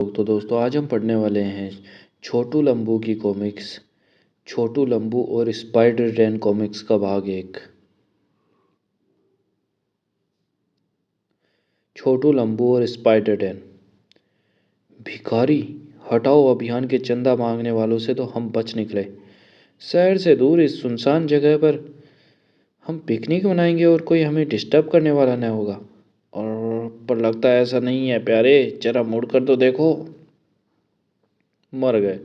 तो दोस्तों आज हम पढ़ने वाले हैं छोटू लंबू की कॉमिक्स छोटू लंबू और स्पाइडर डैन कॉमिक्स का भाग 1। छोटू लंबू और स्पाइडर डैन। भिखारी हटाओ अभियान के चंदा मांगने वालों से तो हम बच निकले। शहर से दूर इस सुनसान जगह पर हम पिकनिक मनाएंगे और कोई हमें डिस्टर्ब करने वाला न होगा। और पर लगता है ऐसा नहीं है प्यारे, जरा मुड़ कर तो देखो। मर गए।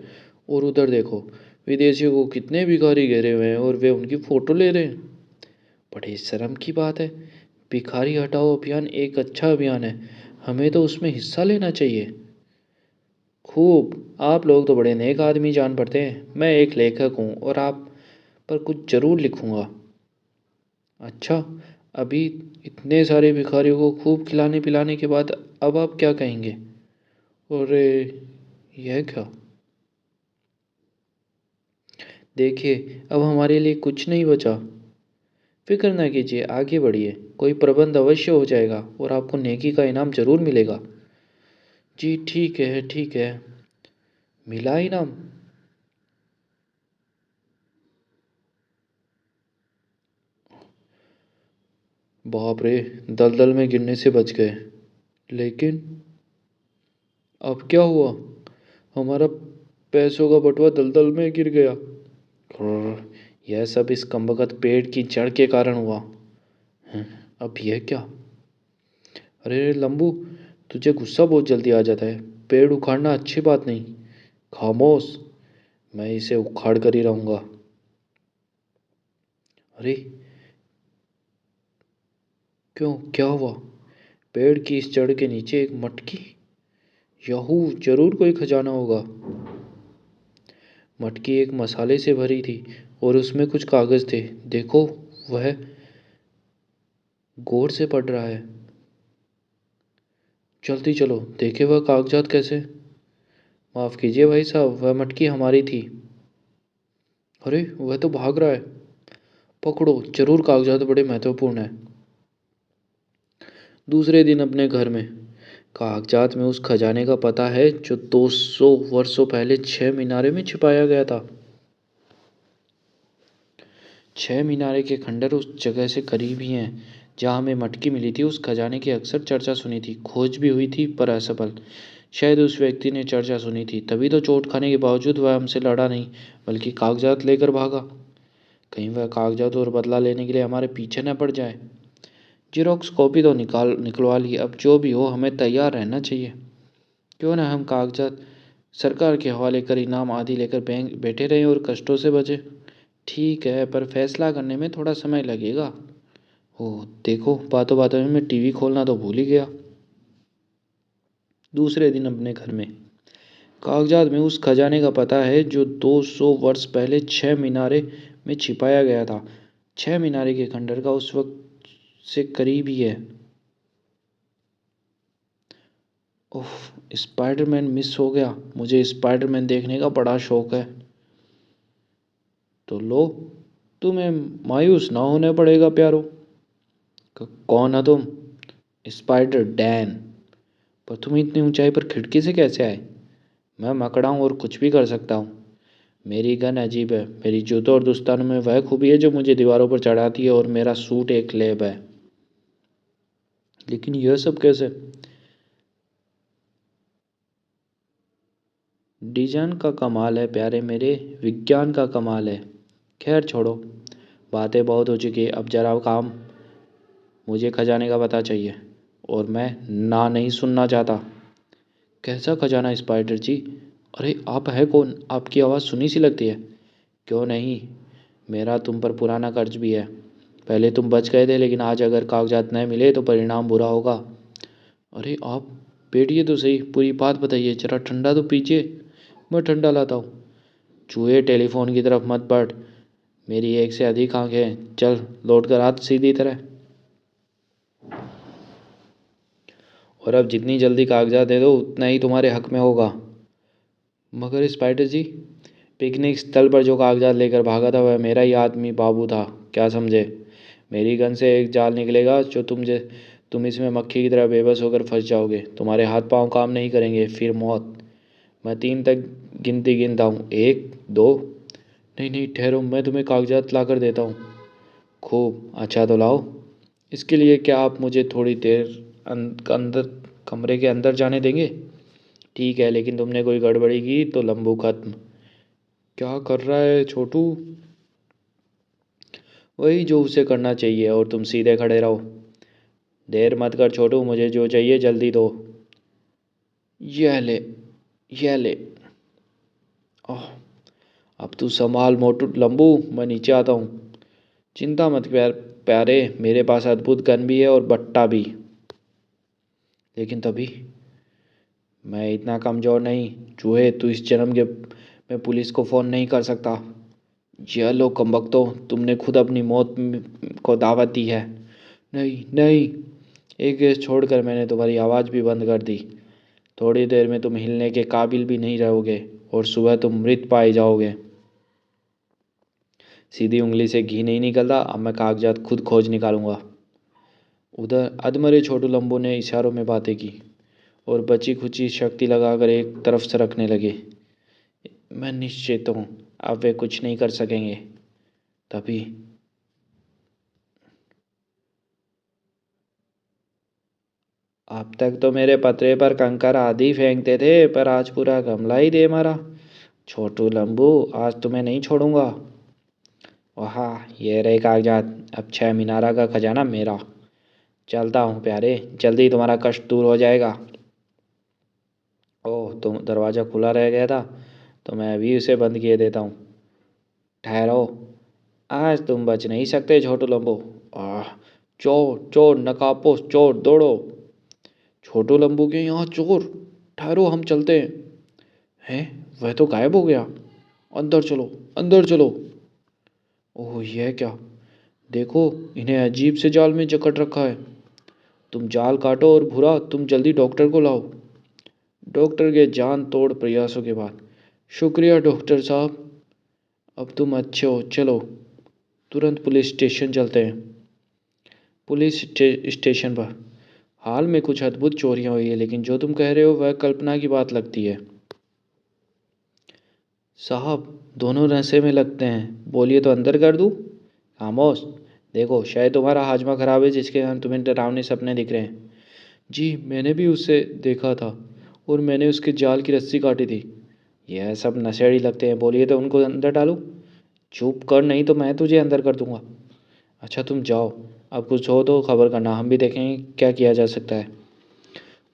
और उधर देखो, विदेशियों को कितने भिखारी घेरे हुए हैं और वे उनकी फोटो ले रहे हैं। बड़े शर्म की बात है। भिखारी हटाओ अभियान एक अच्छा अभियान है, हमें तो उसमें हिस्सा लेना चाहिए। खूब, आप लोग तो बड़े नेक आदमी जान पड़ते हैं। मैं एक लेखक हूँ और आप पर कुछ जरूर लिखूंगा। अच्छा, अभी इतने सारे भिखारियों को खूब खिलाने पिलाने के बाद अब आप क्या कहेंगे? अरे यह क्या? देखिए, अब हमारे लिए कुछ नहीं बचा। फिक्र न कीजिए, आगे बढ़िए, कोई प्रबंध अवश्य हो जाएगा और आपको नेकी का इनाम जरूर मिलेगा। जी ठीक है ठीक है। मिला इनाम? बाप रे, दलदल में गिरने से बच गए। लेकिन अब क्या हुआ? हमारा पैसों का बटुआ दलदल में गिर गया। यह सब इस कमबख्त पेड़ की जड़ के कारण हुआ। अब यह क्या? अरे लंबू, तुझे गुस्सा बहुत जल्दी आ जाता है। पेड़ उखाड़ना अच्छी बात नहीं। खामोश, मैं इसे उखाड़ कर ही रहूंगा। अरे क्यों, क्या हुआ? पेड़ की इस जड़ के नीचे एक मटकी। यहू जरूर कोई खजाना होगा। मटकी एक मसाले से भरी थी और उसमें कुछ कागज थे। देखो, वह गौर से पढ़ रहा है। जल्दी चलो देखे वह कागजात कैसे। माफ कीजिए भाई साहब, वह मटकी हमारी थी। अरे वह तो भाग रहा है। पकड़ो, जरूर कागजात बड़े महत्वपूर्ण है। दूसरे दिन अपने घर में, कागजात में उस खजाने का पता है जो 200 वर्षों पहले 6 मीनारे में छिपाया गया था। 6 मीनारे के खंडर उस जगह से करीब ही हैं जहाँ हमें मटकी मिली थी। उस खजाने की अक्सर चर्चा सुनी थी, खोज भी हुई थी पर असफल। शायद उस व्यक्ति ने चर्चा सुनी थी, तभी तो चोट खाने के बावजूद वह हमसे लड़ा नहीं बल्कि कागजात लेकर भागा। कहीं वह कागजात और बदला लेने के लिए हमारे पीछे न पड़ जाए। जीरोक्स कॉपी तो निकलवा ली, अब जो भी हो हमें तैयार रहना चाहिए। क्यों ना हम कागजात सरकार के हवाले कर इनाम आदि लेकर बैंक बैठे रहें और कष्टों से बचें। ठीक है, पर फैसला करने में थोड़ा समय लगेगा। ओह देखो, बातों बातों में मैं टीवी खोलना तो भूल ही गया। दूसरे दिन अपने घर में, कागजात में उस खजाने का पता है जो 200 वर्ष पहले 6 मीनारे में छिपाया गया था। 6 मीनारे के खंडर का उस वक्त से करीब ही है। ओह, स्पाइडरमैन मिस हो गया। मुझे स्पाइडरमैन देखने का बड़ा शौक है। तो लो, तुम्हें मायूस ना होने पड़ेगा प्यारो। कौन हो तुम? Spider Dan. पर तुम इतनी ऊंचाई पर खिड़की से कैसे आए? मैं मकड़ा हूँ और कुछ भी कर सकता हूँ। मेरी गन अजीब है। मेरी जूतों और दुस्तानों में वह खूबी है जो मुझे दीवारों पर चढ़ाती है और मेरा सूट एक लैब है। लेकिन यह सब कैसे? डिजाइन का कमाल है प्यारे मेरे, विज्ञान का कमाल है। खैर छोड़ो, बातें बहुत हो चुकी है, अब जरा काम। मुझे खजाने का पता चाहिए और मैं ना नहीं सुनना चाहता। कैसा खजाना स्पाइडर जी? अरे आप है कौन? आपकी आवाज़ सुनी सी लगती है। क्यों नहीं, मेरा तुम पर पुराना कर्ज भी है। पहले तुम बच गए थे, लेकिन आज अगर कागजात न मिले तो परिणाम बुरा होगा। अरे आप बैठिए तो सही, पूरी बात बताइए, जरा ठंडा तो पीजिए। मैं ठंडा लाता हूँ। चूहे टेलीफोन की तरफ मत बढ़, मेरी एक से अधिक आँखें हैं। चल लौट कर हाथ सीधी तरह। और अब जितनी जल्दी कागजात दे दो उतना ही तुम्हारे हक में होगा। मगर स्पाइडर जी, पिकनिक स्थल पर जो कागजात लेकर भागा था वह मेरा ही आदमी बाबू था, क्या समझे? मेरी गन से एक जाल निकलेगा जो तुम इसमें मक्खी की तरह बेबस होकर फंस जाओगे। तुम्हारे हाथ पांव काम नहीं करेंगे, फिर मौत। मैं 3 तक गिनती गिनता हूँ। 1, 2। नहीं नहीं, ठहरो, मैं तुम्हें कागजात ला कर देता हूँ। खूब अच्छा, तो लाओ। इसके लिए क्या आप मुझे थोड़ी देर अंदर कमरे के अंदर जाने देंगे? ठीक है, लेकिन तुमने कोई गड़बड़ी की तो लंबू खत्म। क्या कर रहा है छोटू? वही जो उसे करना चाहिए, और तुम सीधे खड़े रहो। देर मत कर छोटू, मुझे जो चाहिए जल्दी दो। यह ले, यह ले। ओह, अब तू संभाल मोटू लंबू, मैं नीचे आता हूँ। चिंता मत प्यारे, मेरे पास अद्भुत गन भी है और बट्टा भी। लेकिन तभी, मैं इतना कमज़ोर नहीं चूहे, तू इस जन्म के मैं पुलिस को फ़ोन नहीं कर सकता। यह लो कमबख्तो, तुमने खुद अपनी मौत को दावत दी है। नहीं नहीं, एक गैस छोड़कर मैंने तुम्हारी आवाज़ भी बंद कर दी। थोड़ी देर में तुम हिलने के काबिल भी नहीं रहोगे और सुबह तुम मृत पाए जाओगे। सीधी उंगली से घी नहीं निकलता, अब मैं कागजात खुद खोज निकालूंगा। उधर अधमरे छोटू लंबू ने इशारों में बातें की और बची खुची शक्ति लगाकर एक तरफ सरकने लगे। मैं निश्चित हूँ अब वे कुछ नहीं कर सकेंगे। तभी अब तक तो मेरे पतरे पर कंकर आदि फेंकते थे, पर आज पूरा गमला ही दे मारा। छोटू लंबू, आज तुम्हें नहीं छोड़ूंगा। वहा, ये रहे कागजात, अब 6 मीनारा का खजाना मेरा। चलता हूँ प्यारे, जल्दी तुम्हारा कष्ट दूर हो जाएगा। ओह, तुम दरवाज़ा खुला रह गया था, तो मैं अभी उसे बंद किए देता हूँ। ठहरो, आज तुम बच नहीं सकते छोटू लंबू। आह, चोर चोर, नकापोस चोर, दौड़ो। छोटू लंबू के यहाँ चोर? ठहरो, हम चलते हैं। वह तो गायब हो गया। अंदर चलो, अंदर चलो। ओह, यह क्या? देखो, इन्हें अजीब से जाल में जकड़ रखा है। तुम जाल काटो और भूरा, तुम जल्दी डॉक्टर को लाओ। डॉक्टर के जान तोड़ प्रयासों के बाद, शुक्रिया डॉक्टर साहब, अब तुम अच्छे हो। चलो तुरंत पुलिस स्टेशन चलते हैं। पुलिस स्टेशन पर हाल में कुछ अद्भुत चोरियां हुई है, लेकिन जो तुम कह रहे हो वह कल्पना की बात लगती है। साहब, दोनों नशे में लगते हैं, बोलिए तो अंदर कर दूँ? खामोश। देखो, शायद तुम्हारा हाजमा खराब है, जिसके कारण तुम्हें डरावने सपने दिख रहे हैं। जी, मैंने भी उसे देखा था और मैंने उसके जाल की रस्सी काटी थी। यह सब नशेड़ी लगते हैं, बोलिए तो उनको अंदर डालूं? चुप कर, नहीं तो मैं तुझे अंदर कर दूंगा। अच्छा, तुम जाओ, अब कुछ हो तो खबर करना, हम भी देखेंगे क्या किया जा सकता है।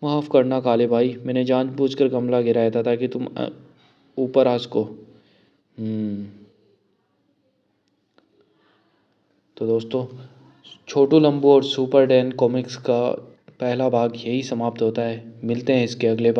माफ़ करना काले भाई, मैंने जानबूझकर गमला गिराया था ताकि तुम ऊपर आ सको। तो दोस्तों, छोटू लंबू और सुपर डैन कॉमिक्स का पहला भाग यही समाप्त होता है। मिलते हैं इसके अगले भाग।